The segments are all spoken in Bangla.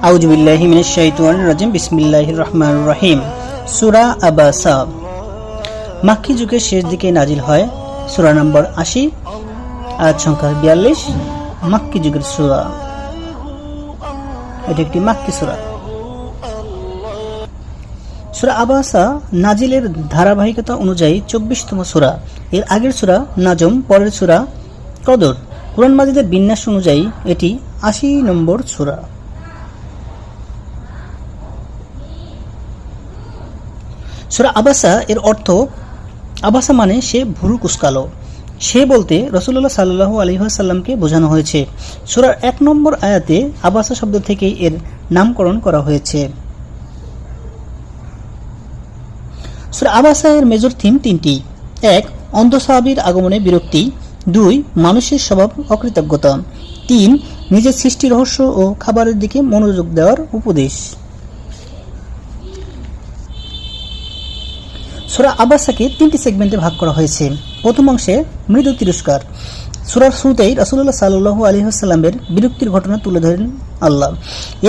আউযু বিল্লাহি মিনাশ শাইতানির রাজিম। বিসমিল্লাহির রহমানির রহিম। সূরা আবাসা মাক্কি যুগের শেষ দিকে নাজিল হয়। সূরা নম্বর 80, আয়াত সংখ্যা 42। মাক্কি যুগের সূরা, এটি একটি মাক্কি সূরা। সূরা আবাসা নাজিলের ধারাবাহিকতা অনুযায়ী 24তম সূরা। এর আগের সূরা নাজম, পরের সূরা কদর। কুরআন মাজিদের বিন্যাস অনুযায়ী এটি 80 নম্বর সূরা। সূরা আবাসা এর অর্থ, আবাসা মানে সে ভুরু কুঁচকালো। সে বলতে রাসূলুল্লাহ সাল্লাল্লাহু আলাইহি ওয়াসাল্লামকে বোঝানো হয়েছে। সূরার 1 নম্বর আয়াতে আবাসা শব্দ থেকে এর নামকরণ করা হয়েছে। সূরা আবাসা এর মেজর থিম 3টি। 1. অন্ধ সাহাবীর আগমনে বিরক্তি। 2. মানুষের স্বভাব অকৃতজ্ঞতা। 3. নিজের সৃষ্টি রহস্য ও খাবারের দিকে মনোযোগ দেওয়ার উপদেশ। সূরা আবাসাকে 3টি সেগমেন্টে ভাগ করা হয়েছে। প্রথম অংশে মৃদু তিরস্কার। সূরার শুরুতেই রাসূলুল্লাহ সাল্লাল্লাহু আলাইহি ওয়াসাল্লামের বিরক্তির ঘটনা তুলে ধরেন আল্লাহ।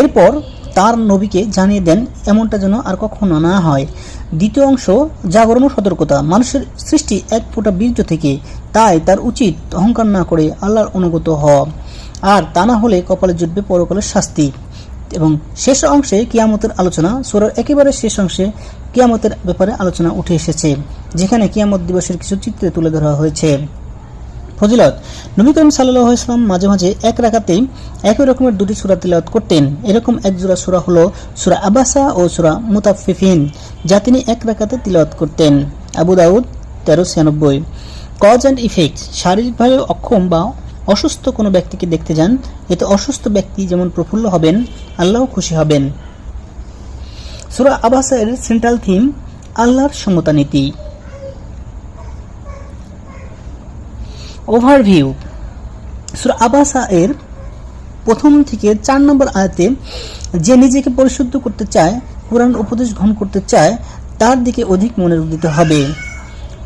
এরপর তার নবীকে জানিয়ে দেন এমনটা যেন আর কখনো না হয়। দ্বিতীয় অংশ জাগরণ ও সতর্কতা। মানুষের সৃষ্টি এক ফোঁটা বীর্য থেকে, তাই তার উচিত অহংকার না করে আল্লাহর অনুগত হওয়া, আর তা না হলে কপালে জুটবে পরকালের শাস্তি। এবং শেষ অংশে কিয়ামতের আলোচনা। সূরার একেবারে শেষ অংশে কিয়ামতের ব্যাপারে আলোচনা উঠে এসেছে, যেখানে কিয়ামত দিবসের কিছু চিত্রে তুলে ধরা হয়েছে। ফজিলত: নবী করিম সাল্লাল্লাহু আলাইহি ওয়াসাল্লাম মাঝে মাঝে এক রাকাতেই একই রকমের দুটি সূরা তিলাওয়াত করতেন। এরকম এক জোড়া সূরা হলো সূরা আবাসা ও সূরা মুতাফফিফিন, যা তিনি এক রাকাতে তিলাওয়াত করতেন। আবু দাউদ 1396। কজ অ্যান্ড ইফেক্ট: শারীরিকভাবে অক্ষম বা অসুস্থ কোনো ব্যক্তিকে দেখতে যান, এতে অসুস্থ ব্যক্তি যেমন প্রফুল্ল হবেন, আল্লাহও খুশি হবেন। সূরা আবাসা এর সেন্ট্রাল থিম আল্লাহর সমতা নীতি। ওভারভিউ: সূরা আবাসা এর 1 থেকে 4 নম্বর আয়াতে যে নিজেকে পরিশুদ্ধ করতে চায়, কুরআন উপদেশ গ্রহণ করতে চায়, তার দিকে অধিক মনোযোগ দিতে হবে।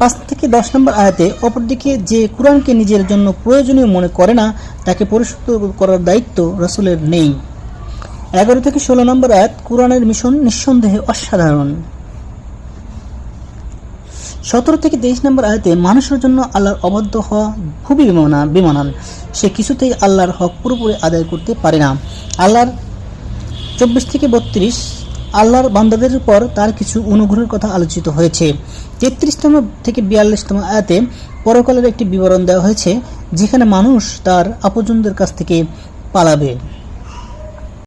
5 থেকে 10 নম্বর আয়াতে অপরদিকে যে কুরআনকে নিজের জন্য প্রয়োজনীয় মনে করে না, তাকে পরিশুদ্ধ করার দায়িত্ব রাসূলের নেই। 11 থেকে 16 নম্বর আয়াত কুরআনের মিশন নিঃসন্দেহে অসাধারণ। 17 থেকে 23 নম্বর আয়াতে মানুষের জন্য আল্লাহর অবাধ্য হওয়া খুবই বেমানান। সে কিছুতেই আল্লাহর হক পুরোপুরি আদায় করতে পারে না। আল্লাহর 24 থেকে 32 আল্লাহর বান্দাদের উপর তার কিছু অনুগ্রহের কথা আলোচিত হয়েছে। 33তম থেকে 42তম আয়াতে পরকালের একটি বিবরণ দেওয়া হয়েছে, যেখানে মানুষ তার আপনজনদের কাছ থেকে পালাবে।